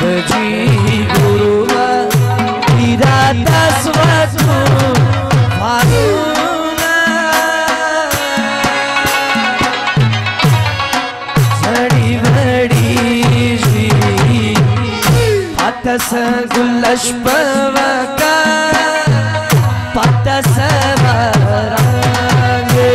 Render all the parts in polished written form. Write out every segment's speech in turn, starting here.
जी गुरुवा इरादा स्वतु फारूना झड़ी बड़ी जी पातस गुल्लश पवका पातस वरांगे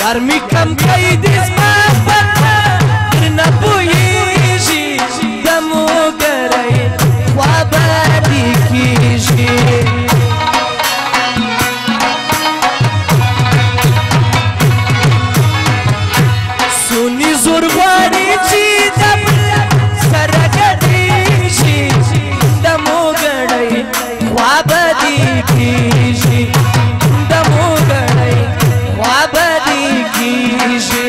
यार कम कई दिस न पुयेशी दमो करे ख्वाबादी कीशी सुनी जुर्वानी ची दम सरगदीशी दमो करे ख्वाबादी कीशी दमो करे ख्वाबादी कीशी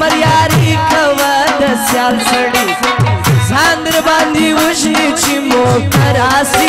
मरियारी कवद स्याल सड़ी सांद्र बांधी उशी चिमो करासी